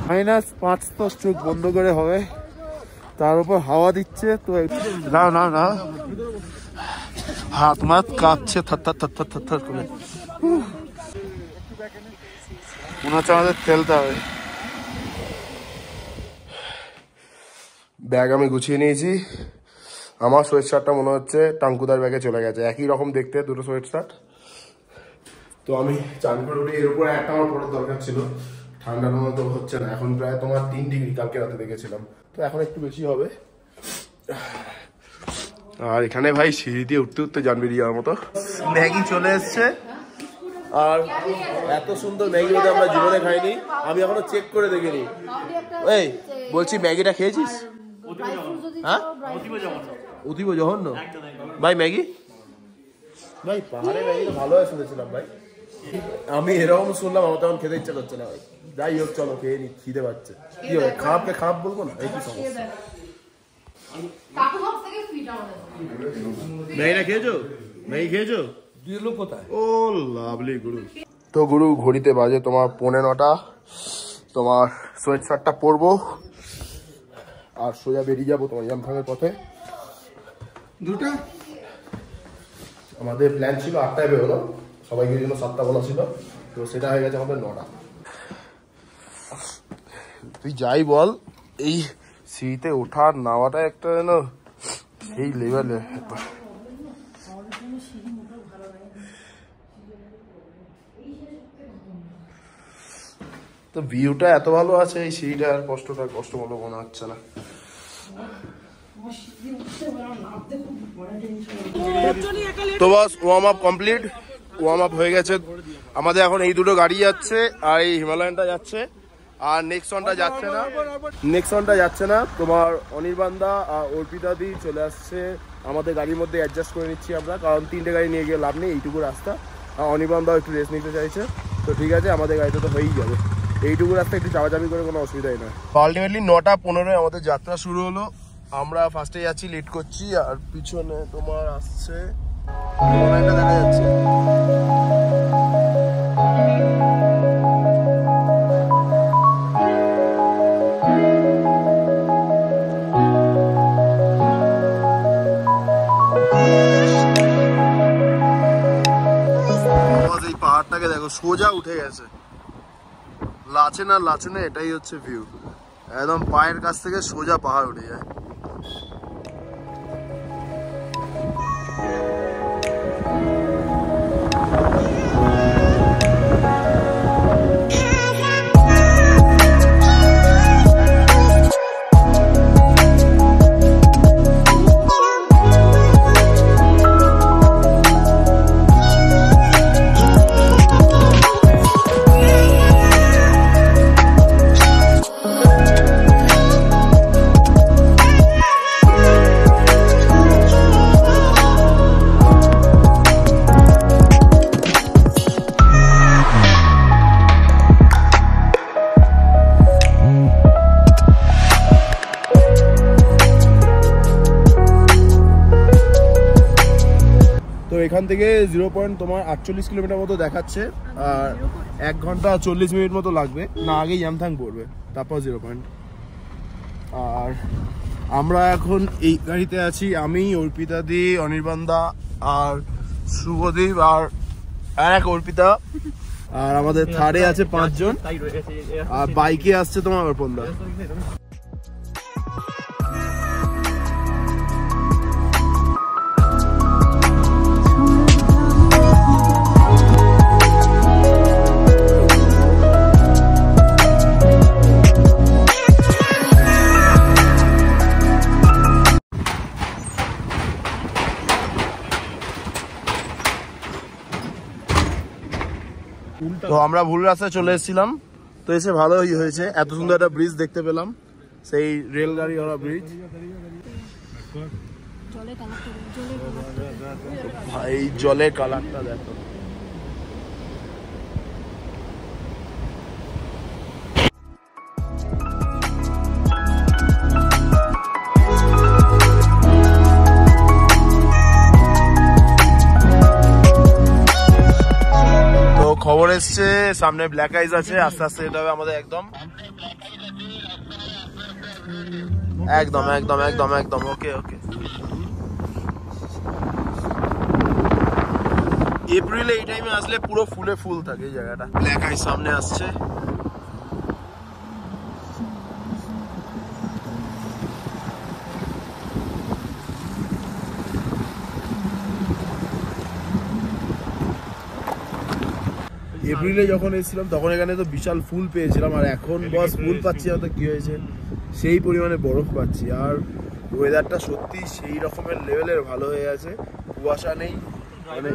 -5 তো চোখ বন্ধ করে হবে, তার উপর হাওয়া দিচ্ছে। তো না না না, হাত মাত কাঁপছে থার থার থার থার থার করে। মনে হচ্ছে আমাদের ফেলতে হবে। ব্যাগ আমি গুছিয়ে নিয়েছি। আমার সোয়েট শার্টটা মনে হচ্ছে টাঙ্কুদার ব্যাগে চলে গেছে, একই রকম দেখতে দুটো সোয়েট শার্ট। তো আমি চান করে উঠে এর উপরে একটা আমার পড়ার দরকার ছিল, ঠান্ডার মতো হচ্ছে না। এখন প্রায় তোমার 3 ডিগ্রি, কালকে রাতে দেখেছিলাম, তো এখন একটু বেশি হবে। আর এখানে ভাই সিঁড়ি দিয়ে উঠতে উঠতে জান বেরিয়ে যাওয়ার মতো। ম্যাগি চলে এসছে, আর এত সুন্দর ম্যাগি বোধহয় আমরা জীবনে খাইনি। আমি এখনো চেক করে দেখিনি। এই বলছি, ম্যাগিটা খেয়েছিস? হ্যাঁ, অতীব জঘন্য ভাই ম্যাগি। ভাই পাহাড়ে ম্যাগি ভালো হয় শুনেছিলাম ভাই, আমি এরকম শুনলাম, আমার তখন খেতে ইচ্ছা করছে না ভাই। যাই হোক চলো খেয়ে নি, খিদে পাচ্ছে। কি হবে, খারাপকে খারাপ বলবো না, এই কি সমস্যা? ম্যাগিটা খেয়েছো? ম্যাগি খেয়েছো? ও লাভলি গুরু। তো গুরু ঘড়িতে বাজে তোমার 9:45। তোমার সোয়েট শার্টটা পরবো আর সোজা বেরিয়ে যাবো তোমার ইয়ামথাংয়ের পথে। দুটা আমাদের প্ল্যান ছিল 8টায় বেরোনো, সবাইকে জন্য 7টা বলা ছিল, তো সেটা হয়ে গেছে আমাদের 9টা। তুই যাই বল, এই সিঁড়িতে ওঠার নামাটা একটা যেন সেই লেভেলে। তো ভিউটা এত ভালো আছে, এই সিঁড়িটা আর কষ্ট মতো মনে হচ্ছে না। তো বাস warm up complete, warm up হয়ে গেছে আমাদের। এখন এই দুটো গাড়ি যাচ্ছে, আর এই হিমালয়ানটা যাচ্ছে, আর নেক্সট ওয়ানটা যাচ্ছে না। তোমার অনির্বাণদা আর অর্পিতাদি চলে আসছে আমাদের গাড়ির মধ্যে, অ্যাডজাস্ট করে নিচ্ছি আমরা, কারণ 3টে গাড়ি নিয়ে গিয়ে লাভ নেই, এইটুকু রাস্তা। আর অনির্বাণদাও একটু রেস্ট নিতে চাইছে, তো ঠিক আছে, আমাদের গাড়িতে তো হয়েই যাবে। এইটুকু রাস্তা একটু চাপাচাপি করে কোনো অসুবিধাই না। আলটিমেটলি 9:15 আমাদের যাত্রা শুরু হলো। আমরা ফার্স্টে যাচ্ছি, লেট করছি, আর পিছনে তোমার আসছে দেখা যাচ্ছে। এই পাহাড়টাকে দেখো, সোজা উঠে গেছে, লাচেনা এটাই হচ্ছে ভিউ। একদম পায়ের কাছ থেকে সোজা পাহাড় উঠে যায়। এখান থেকে 0.48 কিলোমিটার মতো দেখাচ্ছে, আর 1 ঘন্টা 40 মিনিট মতো লাগবে। না, আগে ইয়ামথাং পড়বে, তারপর 0 পয়েন্ট। আর আমরা এখন এই গাড়িতে আছি, আমি, অর্পিতাদি, অনির্বাণদা আর শুভদীপ আর এক অর্পিতা, আর আমাদের থার্ডে আছে 5 জন, আর বাইকে আসছে তোমার অর্পণদা। তো আমরা ভুল রাস্তায় চলে এসেছিলাম, তো এসে ভালোই হয়েছে, এত সুন্দর একটা ব্রিজ দেখতে পেলাম, সেই রেলগাড়ি ওরা ব্রিজ। ভাই জলের কালারটা দেখো। খবর এসছে সামনে ব্ল্যাক আইস আছে, আস্তে আস্তে যেতে হবে আমাদের। একদম একদম একদম একদম একদম ওকে ওকে। এপ্রিলে এই টাইমে আসলে পুরো ফুলে ফুল থাকে এই জায়গাটা। ব্ল্যাক আইস সামনে আসছে। এপ্রিলে যখন এসেছিলাম তখন এখানে তো বিশাল ফুল পেয়েছিলাম, আর এখন বস ফুল পাচ্ছি না তো কি হয়েছে, সেই পরিমাণে বরফ পাচ্ছি। আর ওয়েদারটা সত্যি সেই রকমের লেভেলের ভালো হয়ে আছে, কুয়াশা নেই, মানে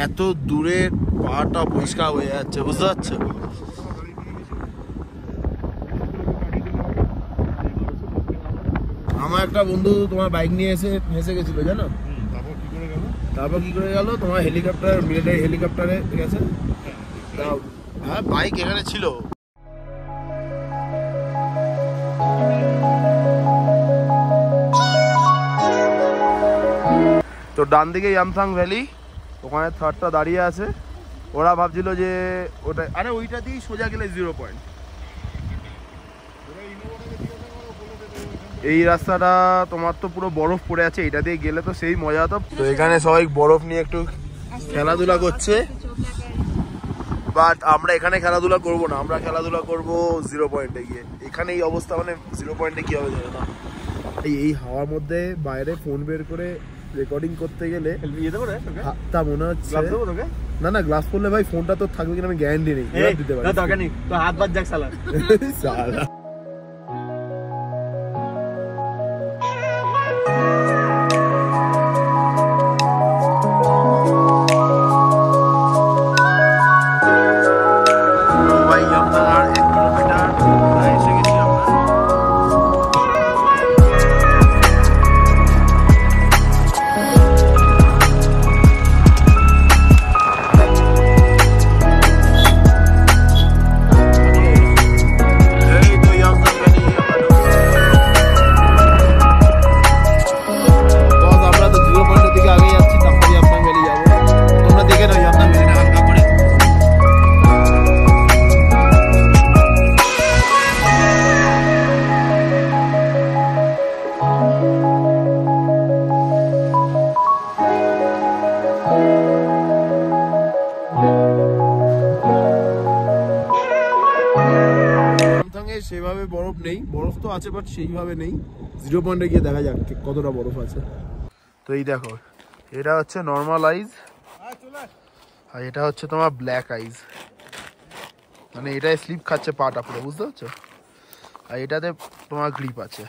এত দূরে পাহাড়টা পরিষ্কার হয়ে যাচ্ছে, বুঝতে পারছো? আমার একটা বন্ধু তোমার বাইক নিয়ে এসে ফেঁসে গেছিল জানো, তারপর কি করে গেল তোমার হেলিকপ্টার, মিলিটারি হেলিকপ্টারে গেছে। হ্যাঁ বাইক এখানে ছিল। তো ডান দিকে ইয়ামথাং ভ্যালি, ওখানে থার্ডটা দাঁড়িয়ে আছে। ওরা ভাবছিল যে ওটা, আরে ওইটা দিয়েই সোজা গেলে 0 পয়েন্ট। এই রাস্তাটা তোমার তো পুরো বরফ পড়ে আছে, এটা দিয়ে গেলে তো সেই মজা হতো। তো এখানে সবাই বরফ নিয়ে একটু খেলাধুলা করছে, বাট আমরা এখানে খেলাধুলা করব না, আমরা খেলাধুলা করব 0 পয়েন্টে গিয়ে। এখানে এই অবস্থা, মানে 0 পয়েন্টে কি হবে জানো না। এই হাওয়ার মধ্যে বাইরে ফোন বের করে রেকর্ডিং করতে গেলে তা মনে হচ্ছে না না গ্লাস পড়লে ভাই ফোনটা তো থাকবে কিনা আমি গ্যারান্টি নেই, দিতে পারি দরকার নেই তো হাত বাদ যাক সালা সালা। সেভাবে বরফ নেই, বরফ তো আছে বাট সেইভাবে নেই। 0 পয়েন্টে গিয়ে দেখা যাক কতটা বরফ আছে। তো এই দেখো, এটা হচ্ছে নর্মাল আইস আর এটা হচ্ছে তোমার ব্ল্যাক আইস, মানে এটাই স্লিপ খাচ্ছে পাটা পুরো, বুঝতে পারছো? আর এটাতে তোমার গ্রিপ আছে।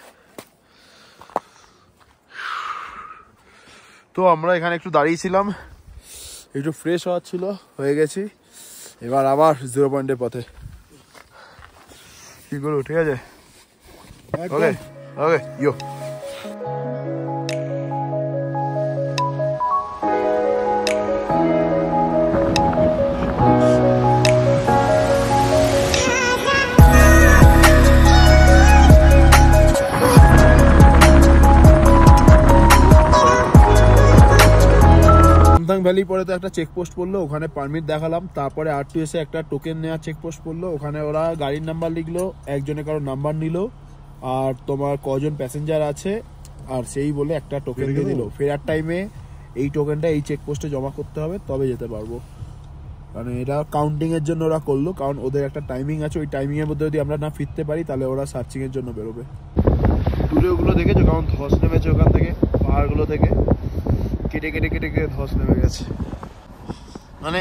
তো আমরা এখানে একটু দাঁড়িয়েছিলাম, একটু ফ্রেশ হওয়ার ছিল, হয়ে গেছি। এবার আবার 0 পয়েন্টের পথে কি করবো, ঠিক আছে? ওকে ওকে ইয়ো। ভ্যালি পরে তো একটা চেকপোস্ট পড়লো, ওখানে পারমিট দেখালাম। তারপরে R2S এ একটা টোকেন নেওয়ার চেকপোস্ট পড়লো, ওখানে ওরা গাড়ির নাম্বার লিখলো, একজনে কারো নাম্বার নিল, আর তোমার কজন প্যাসেঞ্জার আছে আর সেই বলে একটা টোকেন দিয়ে দিল। ফেরার টাইমে এই টোকেনটা এই চেকপোস্টে জমা করতে হবে, তবে যেতে পারবো। মানে এটা কাউন্টিং এর জন্য ওরা করলো, কারণ ওদের একটা টাইমিং আছে, ওই টাইমিং এর মধ্যে যদি আমরা না ফিরতে পারি তাহলে ওরা সার্চিং এর জন্য বেরোবে। দূরে ওগুলো দেখেছো কারণ ধস নেমেছে ওখান থেকে, পাহাড়গুলো থেকে কেটে কেটে কেটে কেটে ধস নেমে গেছে। মানে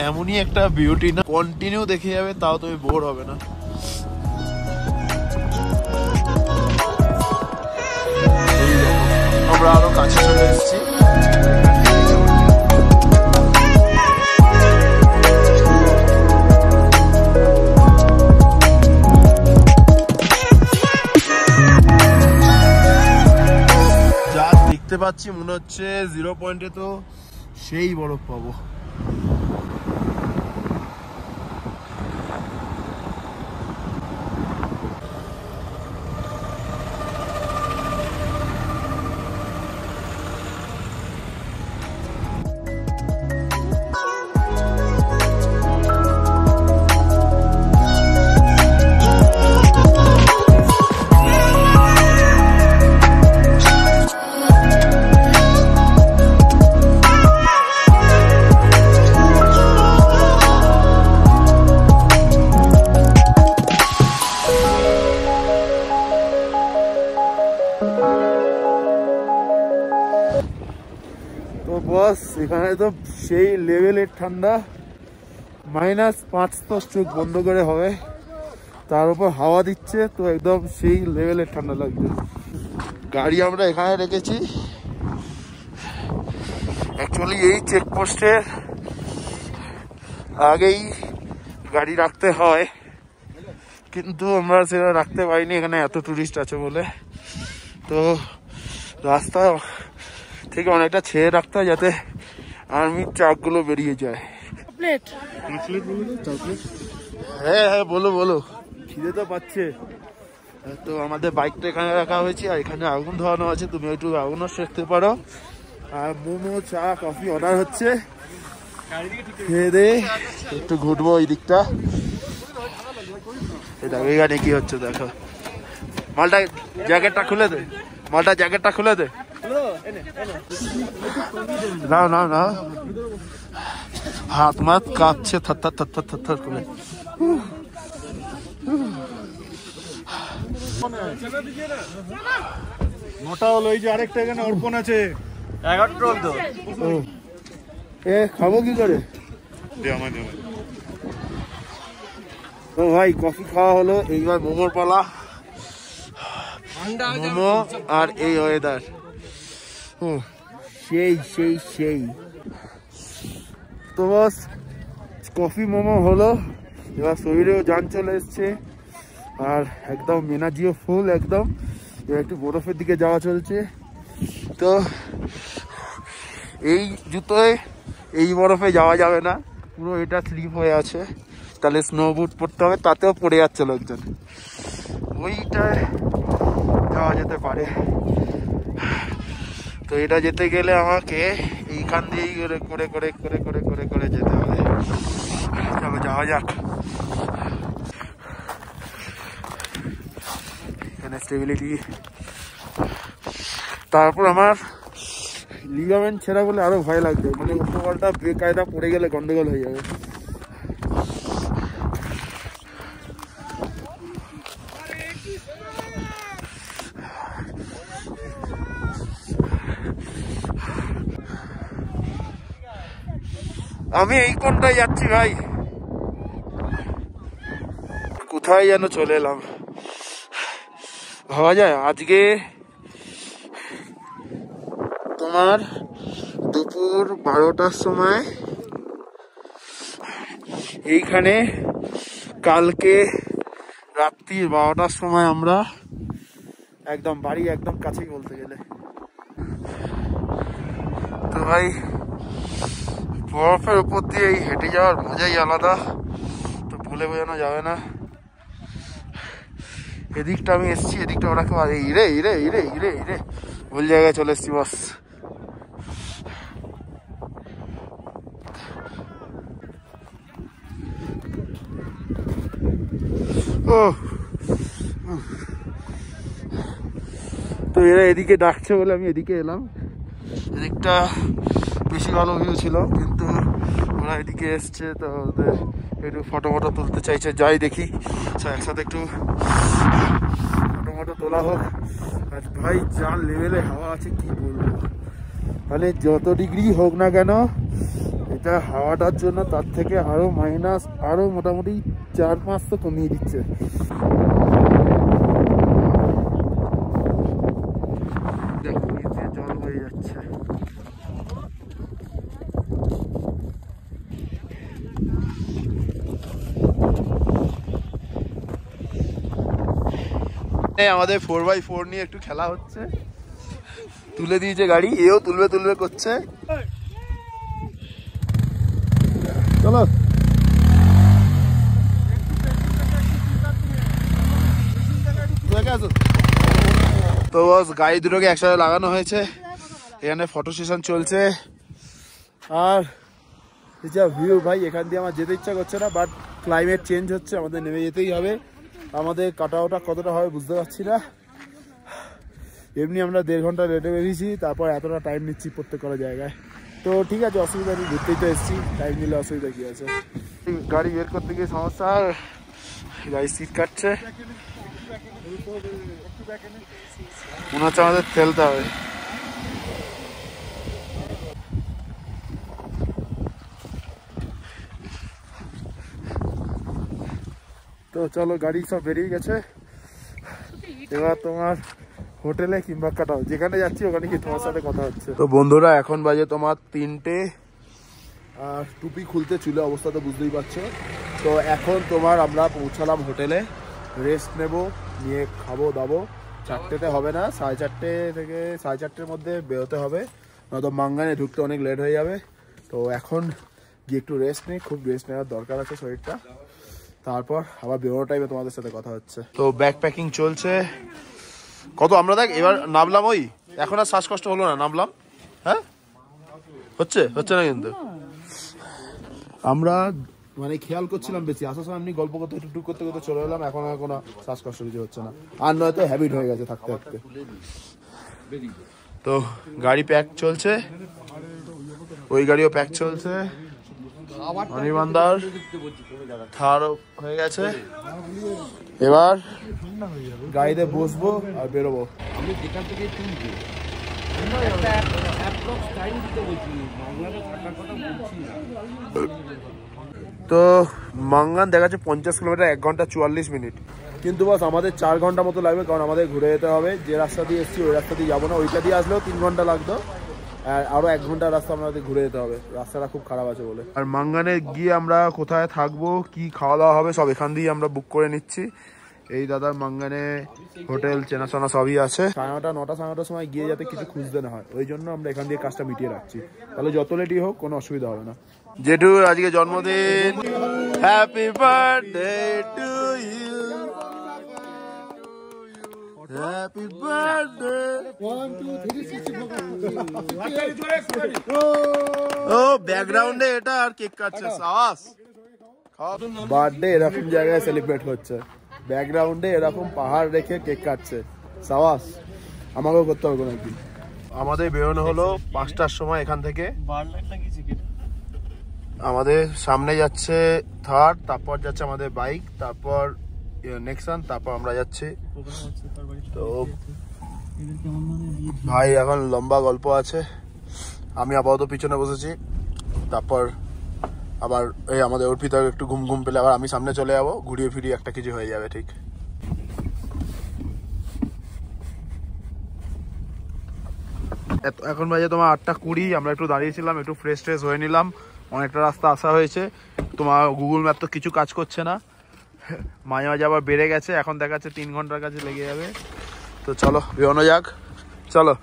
এমনই একটা বিউটি না, কন্টিনিউ দেখে যাবে তাও তুমি বোর হবে না। আমরা আরো কাছে চলে এসেছি। যা দেখতে পাচ্ছি মনে হচ্ছে 0 পয়েন্টে তো সেই বরফ পাবো। এখানে তো সেই লেভেলের ঠান্ডা, -5 তো চোখ বন্ধ করে হবে, তার উপর হাওয়া দিচ্ছে, তো একদম সেই লেভেলের ঠান্ডা লাগবে। গাড়ি আমরা এখানে রেখেছি। অ্যাকচুয়ালি এই চেকপোস্টের আগেই গাড়ি রাখতে হয়, কিন্তু আমরা সেটা রাখতে পারিনি এখানে এত টুরিস্ট আছে বলে। তো রাস্তা থেকে অনেকটা ছেড়ে রাখতে হয় যাতে আর্মির ট্রাকগুলো বেরিয়ে যায়। হ্যাঁ হ্যাঁ, বলো বলো, খিদে তো পাচ্ছে। তো আমাদের বাইকটা এখানে রাখা হয়েছে, আর এখানে আগুন ধরানো আছে, তুমি একটু আগুনও সেঁকতে পারো। আর মোমো, চা, কফি অর্ডার হচ্ছে। খেয়ে দে একটু ঘুরবো ওই দিকটা। দেখো এখানে কি হচ্ছে, দেখো। মালটা জ্যাকেটটা খুলে দে, মালটা জ্যাকেটটা খুলে দে। না না না, হাত মাত কাঁপছে থর থর থর থর থর করে। মোটা হলো এই যে আরেকটা এখানে অর্পণ আছে। 11 রোল তো এ খাবো কি করে? তো ভাই কফি খাওয়া হলো, এইবার মোমোর পালা। মোমো আর এই ওয়েদার, সেই সেই সেই। তো বস কফি মোমো হলো, এবার শরীরেও জান চলে এসছে, আর একদম এনার্জিও ফুল একদম। এবার একটু বরফের দিকে যাওয়া চলছে। তো এই জুতোয় এই বরফে যাওয়া যাবে না, পুরো এটা স্লিপ হয়ে আছে, তাহলে স্নো বুট পরতে হবে, তাতেও পড়ে যাচ্ছে লোকজন। ওইটায় যাওয়া যেতে পারে। তো এটা যেতে গেলে আমাকে এইখান দিয়েই করে করে করে করে করে করে যেতে হবে। চলো যাওয়া যাক। এখানে স্টেবিলিটি। তারপর আমার লিগামেন্ট ছেঁড়া বলে আরো ভয় লাগবে, মানে উপরটা বেকায়দা পড়ে গেলে গন্ডগোল হয়ে যাবে। আমি এই কোনটায় যাচ্ছি ভাই, কোথায় যেন চলে এলাম। ভাবা যায় আজকে তোমার দুপুর 12টার সময় এইখানে, কালকে রাত্রি 12টার সময় আমরা একদম বাড়ি একদম কাছেই বলতে গেলে। তো ভাই বরফের উপর দিয়ে এই হেঁটে যাওয়ার মজাই আলাদা, তো ভুলে বোঝানো যাবে না। এদিকটা আমি এসছি, এদিকটা ওরা কেউ ইরে ইরে ইরে ইরে ইরে ভুল জায়গায় চলে এসছি বস। ও তো এরা এদিকে ডাকছে বলে আমি এদিকে এলাম। এদিকটা বেশি ভালো ভিউ ছিল, কিন্তু ওরা এদিকে এসছে, তো ওদের একটু ফটো ফটো তুলতে চাইছে। যাই দেখি একসাথে একটু ফটো ফটো তোলা হোক। আর ভাই যা লেভেলে হাওয়া আছে কি বলবো, মানে যত ডিগ্রি হোক না কেন এটা হাওয়াটার জন্য তার থেকে আরো মাইনাস, আরো মোটামুটি 4-5 তো কমিয়ে দিচ্ছে। দেখো নিচে জল হয়ে যাচ্ছে। আমাদের 4x4 নিয়ে একটু খেলা হচ্ছে, তুলে দিয়েছে গাড়ি, এও তুলবে তুলবে করছে। চলো তো বস গাড়ি দুটোকে একসাথে লাগানো হয়েছে, এখানে ফটো সেশন চলছে। আর যা ভিউ ভাই, এখান দিয়ে আমার যেতে ইচ্ছা করছে না, বাট ক্লাইমেট চেঞ্জ হচ্ছে, আমাদের নেমে যেতেই হবে। আমাদের কাটাওটা কতটা হবে বুঝতে পারছি না। এমনি আমরা 1.5 ঘন্টা লেটে বেরিয়েছি, তারপর এতটা টাইম নিচ্ছি প্রত্যেক করা জায়গায়। তো ঠিক আছে, অসুবিধা নেই, ঘুরতেই তো এসেছি, টাইম নিলে অসুবিধা কি আছে। গাড়ি বের করতে গিয়ে সমস্যা, গাড়ি সিট কাটছে, মনে হচ্ছে আমাদের ফেলতে হবে। তো চলো, গাড়ি সব বেরিয়ে গেছে, এবার তোমার হোটেলে কিংবা কাটাও যেখানে যাচ্ছি ওখানে কি তোমার সাথে কথা হচ্ছে। তো বন্ধুরা এখন বাজে তোমার 3টে, আর টুপি খুলতে চুলে অবস্থা তো বুঝতেই পারছো। তো এখন তোমার আমরা পৌঁছালাম হোটেলে, রেস্ট নেব, নিয়ে খাবো দাবো। 4টেতে হবে না, 4:30 থেকে 4:30-এর মধ্যে বেরোতে হবে, নয়তো মাঙ্গানে ঢুকতে অনেক লেট হয়ে যাবে। তো এখন গিয়ে একটু রেস্ট নিই, খুব রেস্ট নেওয়ার দরকার আছে শরীরটা, তারপর আবার বেরোনোর টাইমে তোমাদের সাথে কথা হচ্ছে। তো ব্যাগ প্যাকিং চলছে। কত আমরা দেখ এবার নামলাম, ওই এখন আর শ্বাসকষ্ট হলো না, নামলাম। হ্যাঁ হচ্ছে না কিন্তু আমরা মানে খেয়াল করছিলাম বেশি, আসার সময় এমনি গল্প করতে টুকটুক করতে করতে চলে এলাম, এখন আর কোনো শ্বাসকষ্ট কিছু হচ্ছে না, আর নয়তো হ্যাবিট হয়ে গেছে থাকতে থাকতে। তো গাড়ি প্যাক চলছে, ওই গাড়িও প্যাক চলছে, অনির্বাণদার থার হয়ে গেছে, এবার গাড়িতে বসবো আর বেরোবো। তো মাঙ্গান দেখাচ্ছে 50 কিলোমিটার, 1 ঘন্টা 44 মিনিট, কিন্তু বাস আমাদের 4 ঘন্টা মতো লাগবে, কারণ আমাদের ঘুরে যেতে হবে। যে রাস্তা দিয়ে এসেছি ওই রাস্তা দিয়ে যাবো না, ওইটা দিয়ে আসলেও 3 ঘন্টা লাগতো, আর আরো 1 ঘন্টার রাস্তা আমাদের ঘুরে যেতে হবে, রাস্তাটা খুব খারাপ আছে বলে। আর মাঙ্গানে গিয়ে আমরা কোথায় থাকবো, কি খাওয়া দাওয়া হবে সব এখান দিয়ে আমরা বুক করে নিচ্ছি। এই দাদার মাঙ্গানে হোটেল চেনাশোনা সবই আছে। 9:30 9:30 সময় গিয়ে যাতে কিছু খুঁজতে না হয়, ওই জন্য আমরা এখান দিয়ে কাজটা মিটিয়ে রাখছি, তাহলে যত লেটই হোক কোনো অসুবিধা হবে না। জেঠু আজকে জন্মদিন, happy birthday to you, happy birthday. 1 2 3 ও ব্যাকগ্রাউন্ডে এটা আর কেক কাটছে, সাবাস। বার্থডে এরকম জায়গায় সেলিব্রেট হচ্ছে, ব্যাকগ্রাউন্ডে এরকম পাহাড় রেখে কেক কাটছে, সাবাস। আমাকেও করতে হবে কোনো একদিন। আমাদের বেরোনো হলো 5টার সময় এখান থেকে। আমাদের সামনে যাচ্ছে থার, তারপর যাচ্ছে আমাদের বাইক, তারপর নেক্সন, তারপর আমরা যাচ্ছি। তো ভাই এখন লম্বা গল্প আছে, আমি আপাতত পিছনে বসেছি, তারপর আবার এই আমাদের অর্পিতার একটু ঘুম ঘুম পেলে আবার আমি সামনে চলে যাবো, ঘুরিয়ে ফিরিয়ে একটা কিছু হয়ে যাবে ঠিক। এখন বাজে তোমার 8:20, আমরা একটু দাঁড়িয়েছিলাম, একটু ফ্রেশ ট্রেশ হয়ে নিলাম, অনেকটা রাস্তা আসা হয়েছে। তোমার গুগল ম্যাপ তো কিছু কাজ করছে না, মাঝে মাঝে আবার বেড়ে গেছে, এখন দেখাচ্ছে 3 ঘন্টার কাছে লেগে যাবে। তো চলো বেরোনো যাক, চলো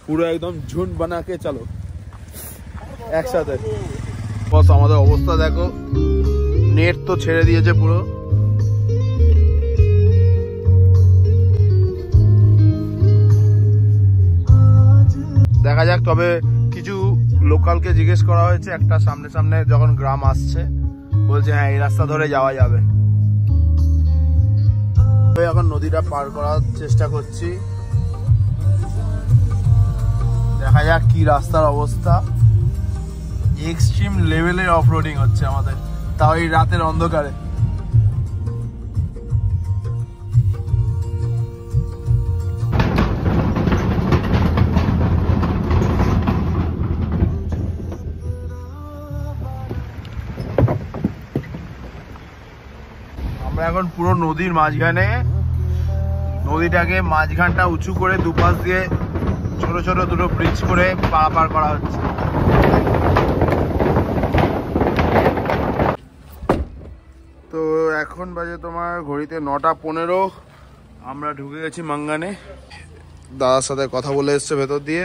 পুরো একদম ঝুন্ড বানাকে চলো একসাথে। বস আমাদের অবস্থা দেখো, নেট তো ছেড়ে দিয়েছে পুরো। দেখা যাক, তবে কিছু লোকালকে জিজ্ঞেস করা হয়েছে, একটা সামনে সামনে যখন গ্রাম আসছে বলছে হ্যাঁ এই রাস্তা ধরে যাওয়া যাবে। এখন নদীটা পার করার চেষ্টা করছি, দেখা যাক কি রাস্তার অবস্থা। এক্সট্রিম লেভেলের অফ রোডিং হচ্ছে আমাদের, তাও এই রাতের অন্ধকারে। আমরা এখন পুরো নদীর মাঝখানে, নদীটাকে মাঝখানটা উঁচু করে দুপাশ দিয়ে ছোট ছোট দুটো ব্রিজ করে পারাপার করা হচ্ছে। তো এখন বাজে তোমার ঘড়িতে 9:15, আমরা ঢুকে গেছি মাঙ্গানে। দাদার সাথে কথা বলে এসছে ভেতর দিয়ে,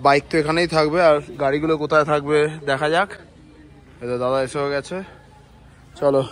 বাইক তো এখানেই থাকবে, আর গাড়িগুলো কোথায় থাকবে দেখা যাক। দাদা এসেও গেছে, চলো।